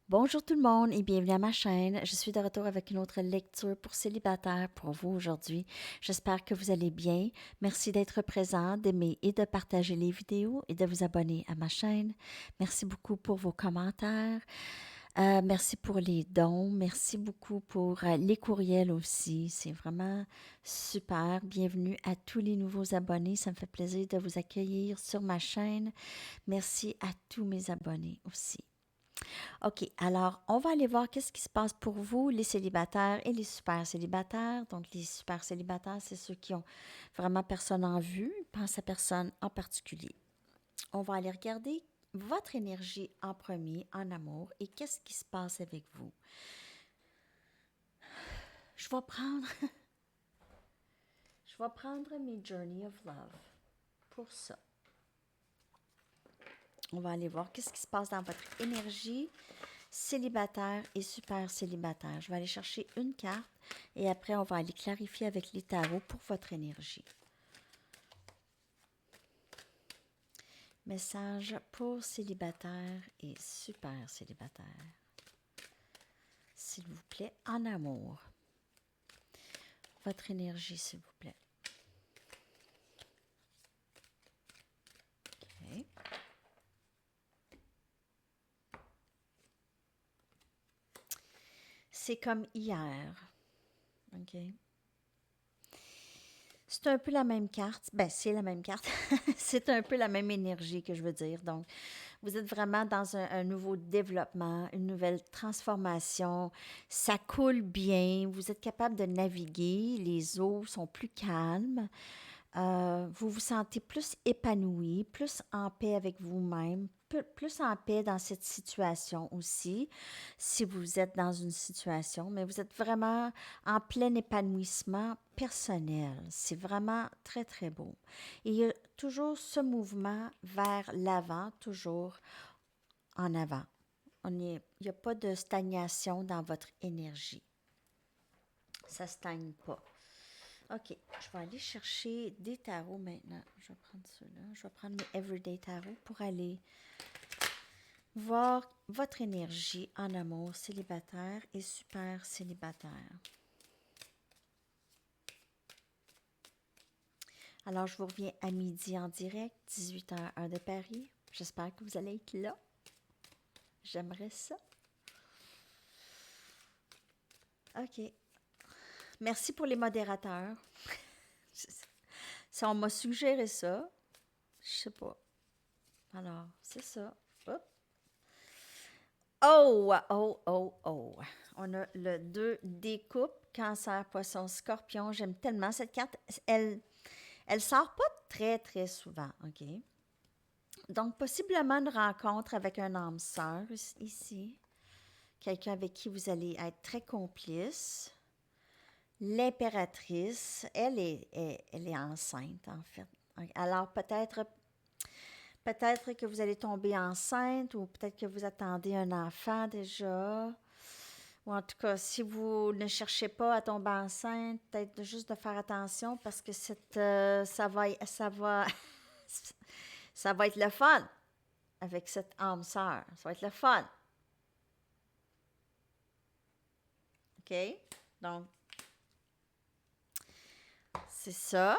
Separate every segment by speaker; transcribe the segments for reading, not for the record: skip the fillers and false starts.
Speaker 1: Bonjour tout le monde et bienvenue à ma chaîne. Je suis de retour avec une autre lecture pour célibataires pour vous aujourd'hui. J'espère que vous allez bien. Merci d'être présent, d'aimer et de partager les vidéos et de vous abonner à ma chaîne. Merci beaucoup pour vos commentaires. Merci pour les dons. Merci beaucoup pour les courriels aussi. C'est vraiment super. Bienvenue à tous les nouveaux abonnés. Ça me fait plaisir de vous accueillir sur ma chaîne. Merci à tous mes abonnés aussi. OK, alors on va aller voir qu'est-ce qui se passe pour vous, les célibataires et les super célibataires. Donc, les super célibataires, c'est ceux qui ont vraiment personne en vue, pensent à personne en particulier. On va aller regarder votre énergie en premier, en amour, et qu'est-ce qui se passe avec vous. Je vais prendre, je vais prendre mes Journey of Love pour ça. On va aller voir qu'est-ce qui se passe dans votre énergie célibataire et super célibataire. Je vais aller chercher une carte et après, on va aller clarifier avec les tarots pour votre énergie. Message pour célibataire et super célibataire. S'il vous plaît, en amour. Votre énergie, s'il vous plaît. OK. C'est comme hier. OK. C'est un peu la même carte. Ben, c'est la même carte. C'est un peu la même énergie que je veux dire. Donc, vous êtes vraiment dans un nouveau développement, une nouvelle transformation. Ça coule bien. Vous êtes capable de naviguer. Les eaux sont plus calmes. Vous vous sentez plus épanoui, plus en paix avec vous-même, plus en paix dans cette situation aussi, si vous êtes dans une situation, mais vous êtes vraiment en plein épanouissement personnel. C'est vraiment très, très beau. Et il y a toujours ce mouvement vers l'avant, toujours en avant. Il n'y a pas de stagnation dans votre énergie. Ça ne stagne pas. OK, je vais aller chercher des tarots maintenant. Je vais prendre ceux-là. Je vais prendre mes Everyday Tarots pour aller voir votre énergie en amour célibataire et super célibataire. Alors, je vous reviens à midi en direct, 18h heure de Paris. J'espère que vous allez être là. J'aimerais ça. OK. Merci pour les modérateurs. Ça, on m'a suggéré ça. Je sais pas. Alors, c'est ça. Hop. Oh, oh, oh, oh. On a le 2 des coupes, cancer, poisson, scorpion. J'aime tellement cette carte. Elle sort pas très, très souvent, OK? Donc, possiblement une rencontre avec un âme sœur ici. Quelqu'un avec qui vous allez être très complice. L'impératrice, elle est enceinte, en fait. Alors, peut-être que vous allez tomber enceinte ou peut-être que vous attendez un enfant déjà. Ou en tout cas, si vous ne cherchez pas à tomber enceinte, peut-être juste de faire attention parce que ça va être le fun avec cette âme sœur. Ça va être le fun. OK? Donc, c'est ça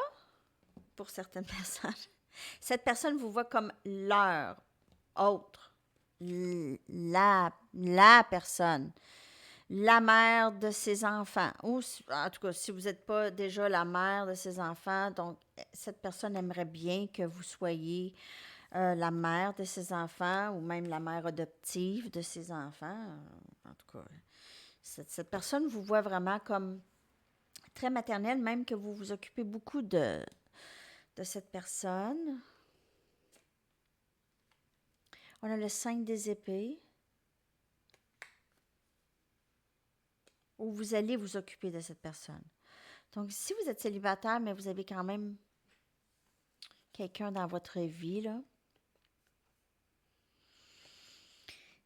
Speaker 1: pour certaines personnes. Cette personne vous voit comme leur autre, la personne, la mère de ses enfants. Ou, en tout cas, si vous n'êtes pas déjà la mère de ses enfants, donc cette personne aimerait bien que vous soyez la mère de ses enfants ou même la mère adoptive de ses enfants. En tout cas, cette personne vous voit vraiment comme très maternelle, même que vous vous occupez beaucoup de cette personne. On a le 5 des épées, où vous allez vous occuper de cette personne. Donc, si vous êtes célibataire, mais vous avez quand même quelqu'un dans votre vie, là.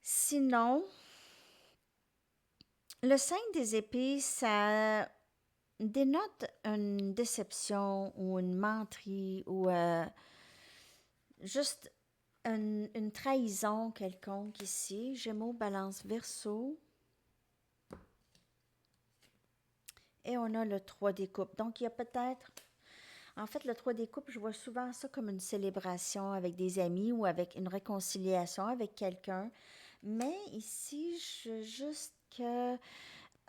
Speaker 1: Sinon, le 5 des épées, ça dénote une déception ou une menterie ou juste une trahison quelconque ici. Gémeaux, Balance, Verseau. Et on a le 3 des coupes. Donc, il y a peut-être... En fait, le 3 des coupes, je vois souvent ça comme une célébration avec des amis ou avec une réconciliation avec quelqu'un. Mais ici, juste que...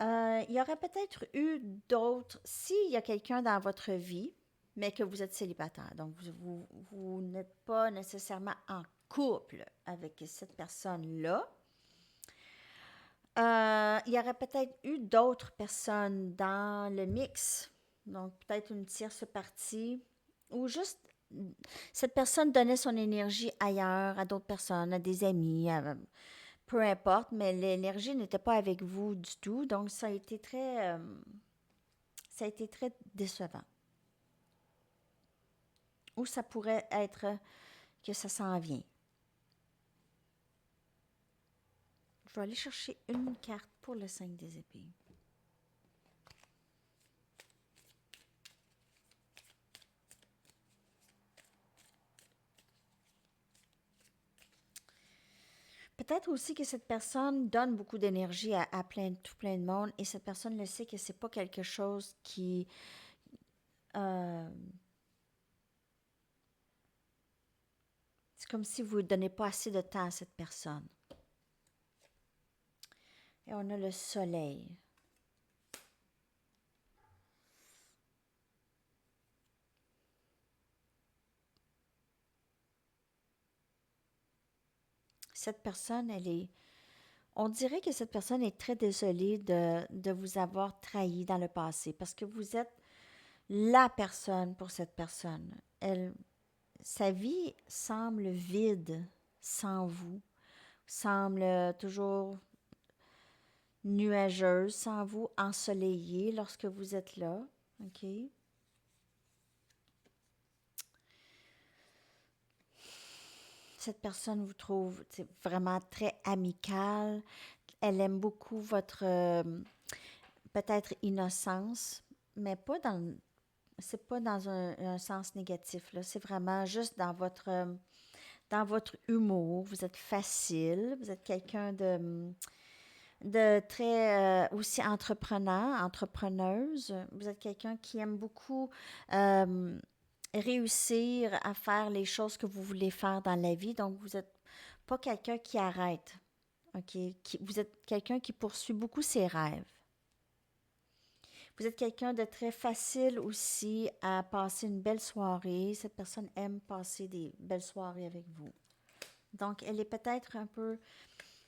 Speaker 1: il y aurait peut-être eu d'autres... S'il y a quelqu'un dans votre vie, mais que vous êtes célibataire, donc vous n'êtes pas nécessairement en couple avec cette personne-là, il y aurait peut-être eu d'autres personnes dans le mix, donc peut-être une tierce partie, ou juste cette personne donnait son énergie ailleurs, à d'autres personnes, à des amis, peu importe, mais l'énergie n'était pas avec vous du tout, donc ça a été très décevant. Ou ça pourrait être que ça s'en vient. Je vais aller chercher une carte pour le 5 des épées. Peut-être aussi que cette personne donne beaucoup d'énergie à tout plein de monde et cette personne le sait que c'est pas quelque chose qui... euh, c'est comme si vous ne donnez pas assez de temps à cette personne. Et on a le soleil. Cette personne, on dirait que cette personne est très désolée de vous avoir trahi dans le passé parce que vous êtes la personne pour cette personne. Sa vie semble vide sans vous, semble toujours nuageuse sans vous, ensoleillée lorsque vous êtes là. OK? Cette personne vous trouve vraiment très amicale. Elle aime beaucoup votre peut-être innocence, mais pas dans c'est pas dans un sens négatif là. C'est vraiment juste dans votre humour. Vous êtes facile. Vous êtes quelqu'un de très aussi entrepreneuse. Vous êtes quelqu'un qui aime beaucoup euh, réussir à faire les choses que vous voulez faire dans la vie. Donc, vous n'êtes pas quelqu'un qui arrête. OK? Vous êtes quelqu'un qui poursuit beaucoup ses rêves. Vous êtes quelqu'un de très facile aussi à passer une belle soirée. Cette personne aime passer des belles soirées avec vous. Donc, elle est peut-être un peu...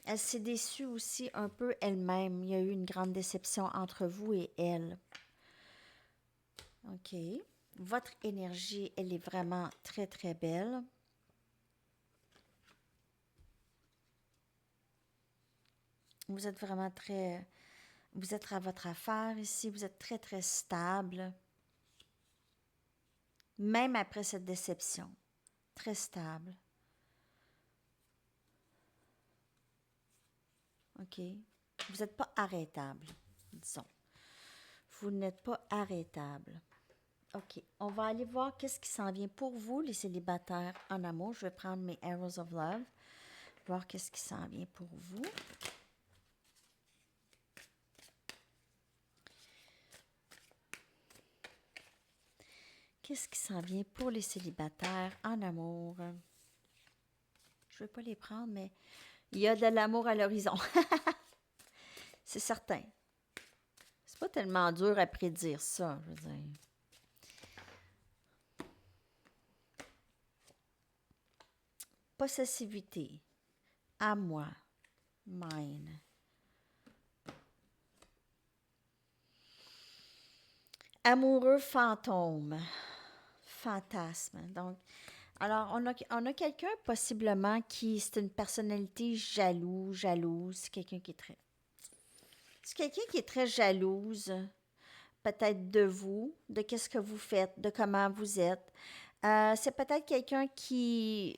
Speaker 1: Elle s'est déçue aussi un peu elle-même. Il y a eu une grande déception entre vous et elle. OK. Votre énergie, elle est vraiment très, très belle. Vous êtes vraiment très... Vous êtes à votre affaire ici. Vous êtes très, très stable. Même après cette déception. Très stable. OK. Vous n'êtes pas arrêtable, disons. Vous n'êtes pas arrêtable. OK. On va aller voir qu'est-ce qui s'en vient pour vous, les célibataires en amour. Je vais prendre mes Arrows of Love. Voir qu'est-ce qui s'en vient pour vous. Qu'est-ce qui s'en vient pour les célibataires en amour? Je ne vais pas les prendre, mais il y a de l'amour à l'horizon. C'est certain. C'est pas tellement dur à prédire ça, je veux dire. Possessivité. À moi. Mine. Amoureux fantôme. Fantasme. Donc, alors, on a quelqu'un possiblement c'est une personnalité jalouse. C'est quelqu'un qui est très jalouse, peut-être de vous, de qu'est-ce que vous faites, de comment vous êtes. C'est peut-être quelqu'un qui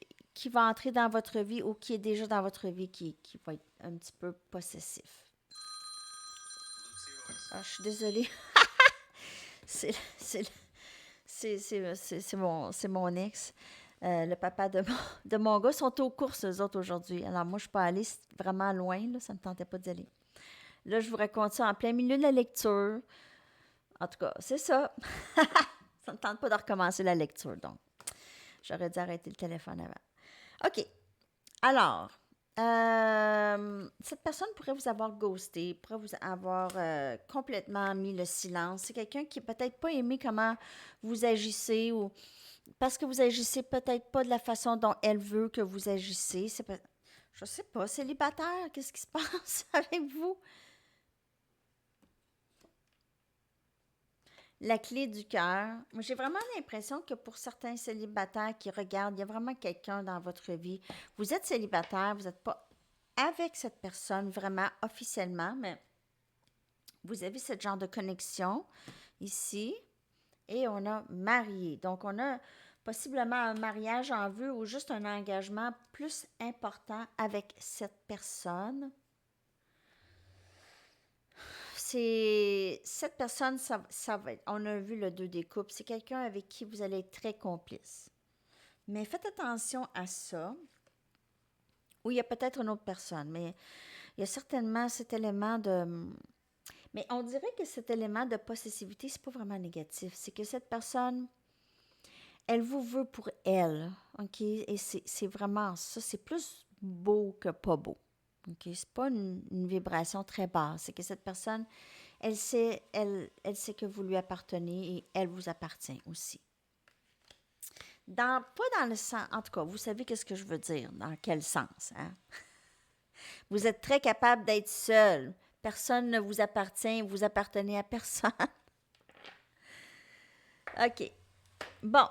Speaker 1: va entrer dans votre vie ou qui est déjà dans votre vie qui va être un petit peu possessif. Ah, je suis désolée. C'est c'est mon ex. Le papa de mon gars sont aux courses, eux autres, aujourd'hui. Alors, moi, je suis pas allée vraiment loin, là, ça me tentait pas d'y aller. Là, je vous raconte ça en plein milieu de la lecture. En tout cas, c'est ça. Ça me tente pas de recommencer la lecture, donc. J'aurais dû arrêter le téléphone avant. OK. Alors, cette personne pourrait vous avoir ghosté, pourrait vous avoir complètement mis le silence. C'est quelqu'un qui n'a peut-être pas aimé comment vous agissez ou parce que vous agissez peut-être pas de la façon dont elle veut que vous agissez. Je sais pas, célibataire, qu'est-ce qui se passe avec vous? La clé du cœur. Moi, j'ai vraiment l'impression que pour certains célibataires qui regardent, il y a vraiment quelqu'un dans votre vie. Vous êtes célibataire, vous n'êtes pas avec cette personne vraiment officiellement, mais vous avez ce genre de connexion ici. Et on a marié. Donc, on a possiblement un mariage en vue ou juste un engagement plus important avec cette personne. Cette personne, ça va être, on a vu le 2 des coupes, c'est quelqu'un avec qui vous allez être très complice. Mais faites attention à ça. Ou il y a peut-être une autre personne, mais il y a certainement cet élément de... Mais on dirait que cet élément de possessivité, c'est pas vraiment négatif. C'est que cette personne, elle vous veut pour elle, OK? Et c'est vraiment ça. C'est plus beau que pas beau. OK? C'est pas une vibration très basse. C'est que cette personne, elle sait que vous lui appartenez et elle vous appartient aussi. Pas dans le sens, en tout cas, vous savez qu'est-ce que je veux dire, dans quel sens, hein? Vous êtes très capable d'être seul. Personne ne vous appartient, vous appartenez à personne. OK. Bon,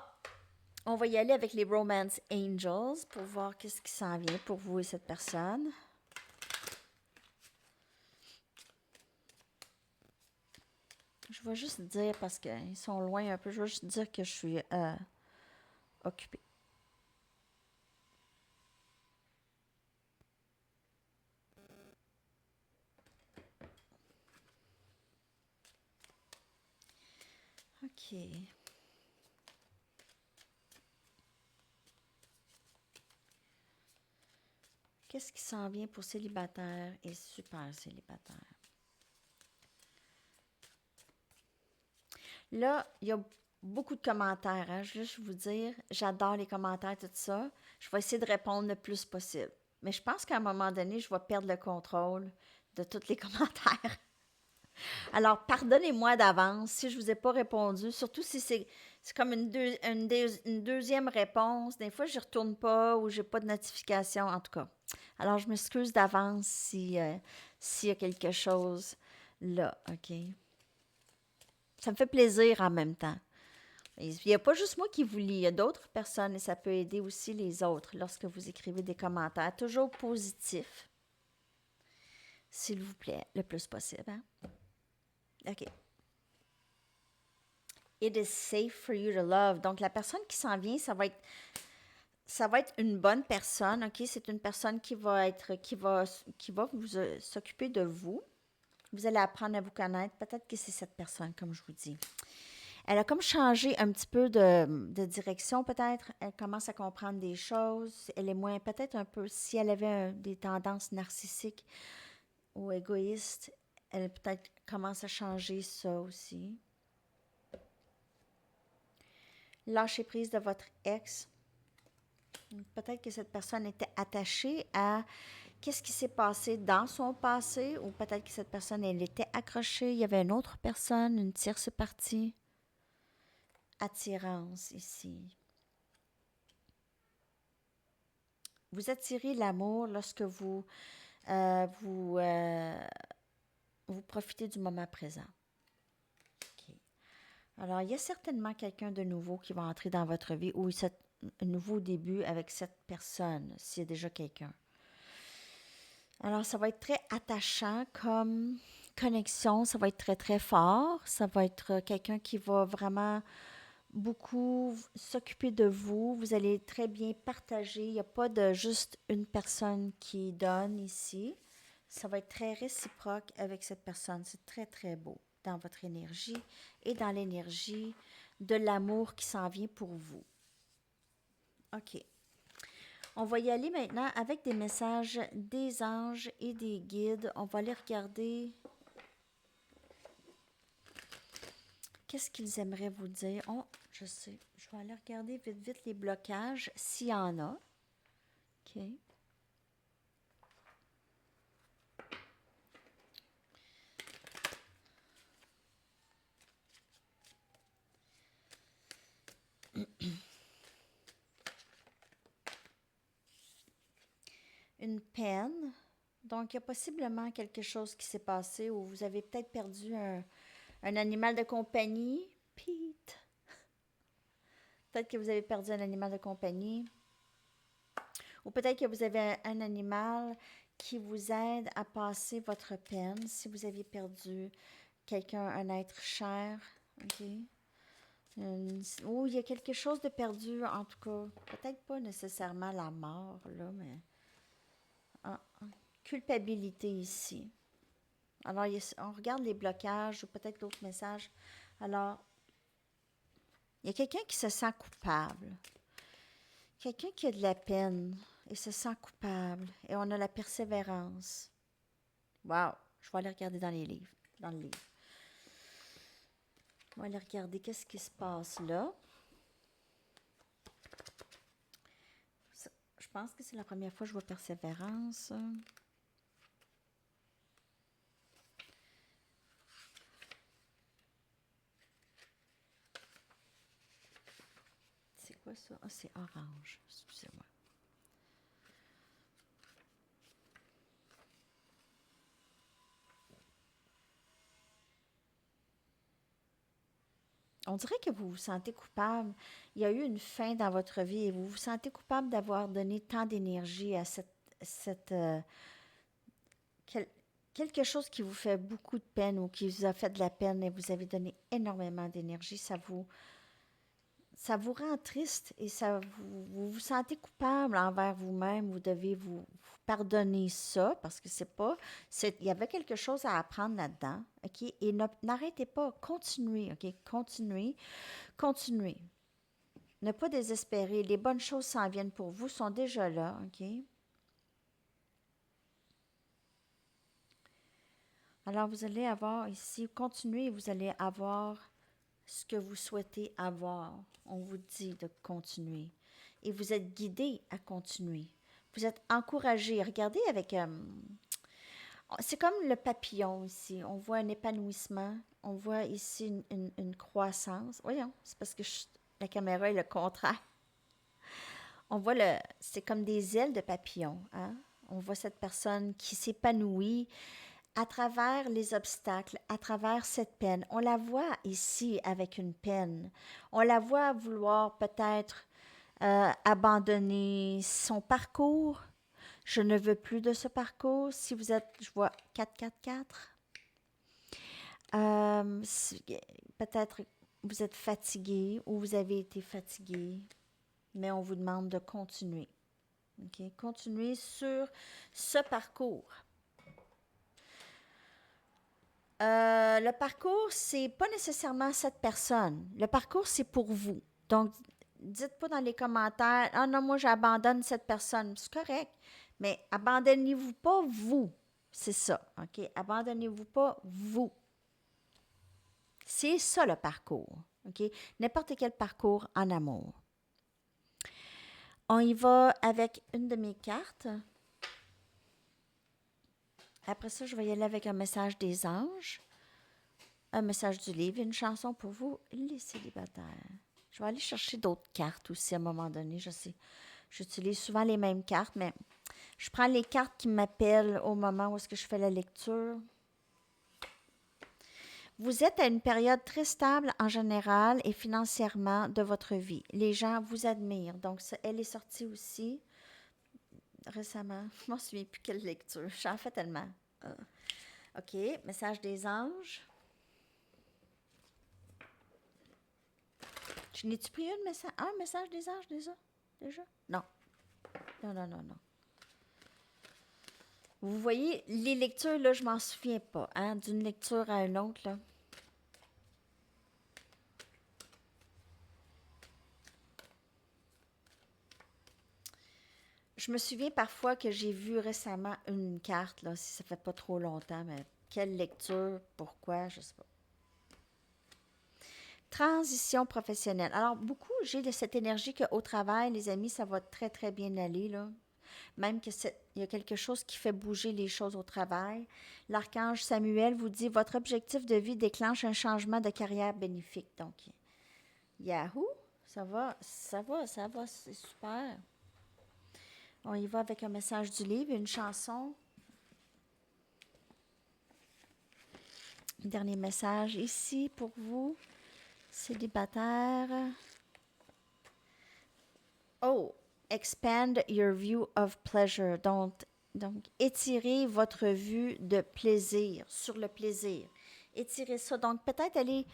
Speaker 1: on va y aller avec les Romance Angels pour voir qu'est-ce qui s'en vient pour vous et cette personne. Je vais juste dire, parce qu'ils sont loin un peu, je vais juste dire que je suis occupée. OK. Qu'est-ce qui s'en vient pour célibataire et super célibataire? Là, il y a beaucoup de commentaires. Hein? Je vais juste vous dire, j'adore les commentaires, tout ça. Je vais essayer de répondre le plus possible. Mais je pense qu'à un moment donné, je vais perdre le contrôle de tous les commentaires. Alors, pardonnez-moi d'avance si je ne vous ai pas répondu, surtout si c'est comme une deuxième réponse. Des fois, je ne retourne pas ou je n'ai pas de notification, en tout cas. Alors, je m'excuse d'avance s'il y a quelque chose là, OK? Ça me fait plaisir en même temps. Il n'y a pas juste moi qui vous lis, il y a d'autres personnes et ça peut aider aussi les autres lorsque vous écrivez des commentaires. Toujours positifs, s'il vous plaît, le plus possible. Hein? OK. It is safe for you to love. Donc, la personne qui s'en vient, ça va être une bonne personne, OK? C'est une personne qui va s'occuper de vous. Vous allez apprendre à vous connaître. Peut-être que c'est cette personne, comme je vous dis. Elle a comme changé un petit peu de direction, peut-être. Elle commence à comprendre des choses. Elle est moins, peut-être un peu, si elle avait des tendances narcissiques ou égoïstes, elle peut-être commence à changer ça aussi. Lâcher prise de votre ex. Peut-être que cette personne était attachée à qu'est-ce qui s'est passé dans son passé, ou peut-être que cette personne, elle était accrochée, il y avait une autre personne, une tierce partie. Attirance ici. Vous attirez l'amour lorsque vous profitez du moment présent. OK. Alors, il y a certainement quelqu'un de nouveau qui va entrer dans votre vie ou un nouveau début avec cette personne, s'il y a déjà quelqu'un. Alors, ça va être très attachant comme connexion, ça va être très, très fort. Ça va être quelqu'un qui va vraiment beaucoup s'occuper de vous. Vous allez très bien partager. Il n'y a pas de juste une personne qui donne ici. Ça va être très réciproque avec cette personne. C'est très, très beau dans votre énergie et dans l'énergie de l'amour qui s'en vient pour vous. OK. On va y aller maintenant avec des messages des anges et des guides. On va aller regarder qu'est-ce qu'ils aimeraient vous dire. Oh, je sais. Je vais aller regarder vite, vite les blocages, s'il y en a. OK. Une peine. Donc, il y a possiblement quelque chose qui s'est passé ou vous avez peut-être perdu un animal de compagnie. Pete. Peut-être que vous avez perdu un animal de compagnie. Ou peut-être que vous avez un animal qui vous aide à passer votre peine si vous aviez perdu quelqu'un, un être cher. OK? Ou il y a quelque chose de perdu, en tout cas. Peut-être pas nécessairement la mort, là, mais culpabilité ici. Alors, on regarde les blocages ou peut-être d'autres messages. Alors, il y a quelqu'un qui se sent coupable. Quelqu'un qui a de la peine et se sent coupable. Et on a la persévérance. Wow! Je vais aller regarder dans les livres. Dans le livre. On va aller regarder qu'est-ce qui se passe là. Je pense que c'est la première fois que je vois persévérance. C'est quoi ça? Ah, c'est orange. Excusez-moi. On dirait que vous vous sentez coupable. Il y a eu une fin dans votre vie et vous vous sentez coupable d'avoir donné tant d'énergie à quelque chose qui vous fait beaucoup de peine ou qui vous a fait de la peine et vous avez donné énormément d'énergie. Ça vous rend triste et vous vous sentez coupable envers vous-même. Vous devez vous pardonner ça parce que il y avait quelque chose à apprendre là-dedans, OK? Et n'arrêtez pas, continuez, OK? Continuez. Ne pas désespérer. Les bonnes choses s'en viennent pour vous, sont déjà là, OK? Alors, vous allez avoir ici, continuez, vous allez avoir ce que vous souhaitez avoir. On vous dit de continuer. Et vous êtes guidé à continuer. Vous êtes encouragé. Regardez avec... c'est comme le papillon ici. On voit un épanouissement. On voit ici une croissance. Voyons, c'est parce que la caméra est le contraire. On voit c'est comme des ailes de papillon. Hein? On voit cette personne qui s'épanouit à travers les obstacles, à travers cette peine. On la voit ici avec une peine. On la voit vouloir peut-être abandonner son parcours. Je ne veux plus de ce parcours. Si vous êtes, je vois 444. Peut-être vous êtes fatigué ou vous avez été fatigué, mais on vous demande de continuer. Okay? Continuez sur ce parcours. Le parcours, c'est pas nécessairement cette personne. Le parcours, c'est pour vous. Donc, dites pas dans les commentaires, ah non, moi j'abandonne cette personne. C'est correct. Mais abandonnez-vous pas vous. C'est ça. OK? Abandonnez-vous pas vous. C'est ça le parcours. OK? N'importe quel parcours en amour. On y va avec une de mes cartes. Après ça, je vais y aller avec un message des anges. Un message du livre, une chanson pour vous, les célibataires. Je vais aller chercher d'autres cartes aussi à un moment donné. Je sais, j'utilise souvent les mêmes cartes, mais je prends les cartes qui m'appellent au moment où est-ce que je fais la lecture. Vous êtes à une période très stable en général et financièrement de votre vie. Les gens vous admirent. Donc, elle est sortie aussi récemment. Je ne m'en souviens plus quelle lecture. J'en fais tellement. OK, message des anges. Je n'ai-tu pris un message des anges déjà? Non. Non. Vous voyez, les lectures, là, je m'en souviens pas, hein, d'une lecture à une autre, là. Je me souviens parfois que j'ai vu récemment une carte, là, si ça fait pas trop longtemps, mais quelle lecture, pourquoi, je sais pas. Transition professionnelle. Alors, beaucoup, j'ai de cette énergie qu'au travail, les amis, ça va très, très bien aller, là. Même que il y a quelque chose qui fait bouger les choses au travail. L'archange Samuel vous dit, votre objectif de vie déclenche un changement de carrière bénéfique. Donc, Yahoo, ça va, ça va, ça va, c'est super. On y va avec un message du livre, une chanson. Dernier message ici pour vous, célibataire. Oh, expand your view of pleasure. Donc, étirez votre vue de plaisir, sur le plaisir. Étirez ça. Donc, peut-être aller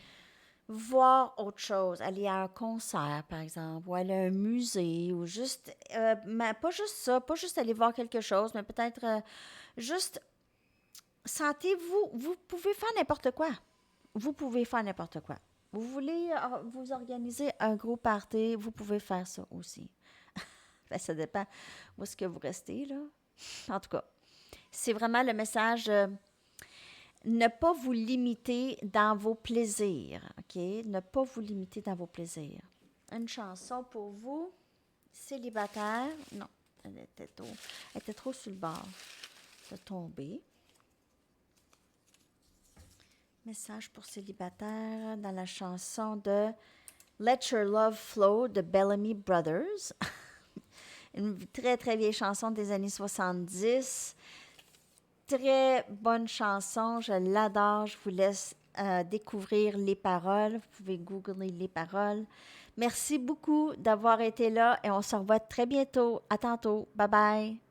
Speaker 1: voir autre chose, aller à un concert, par exemple, ou aller à un musée, ou juste, mais pas juste ça, pas juste aller voir quelque chose, mais peut-être juste, sentez-vous, vous pouvez faire n'importe quoi. Vous pouvez faire n'importe quoi. Vous voulez vous organiser un gros party, vous pouvez faire ça aussi. Ben, ça dépend où est-ce que vous restez, là. En tout cas, c'est vraiment le message, ne pas vous limiter dans vos plaisirs, OK? Ne pas vous limiter dans vos plaisirs. Une chanson pour vous, célibataire. Non, elle était trop sur le bord de tomber. Message pour célibataire dans la chanson de Let Your Love Flow de Bellamy Brothers. Une très, très vieille chanson des années 70. Très bonne chanson, je l'adore. Je vous laisse découvrir les paroles. Vous pouvez googler les paroles. Merci beaucoup d'avoir été là et on se revoit très bientôt. À tantôt. Bye bye.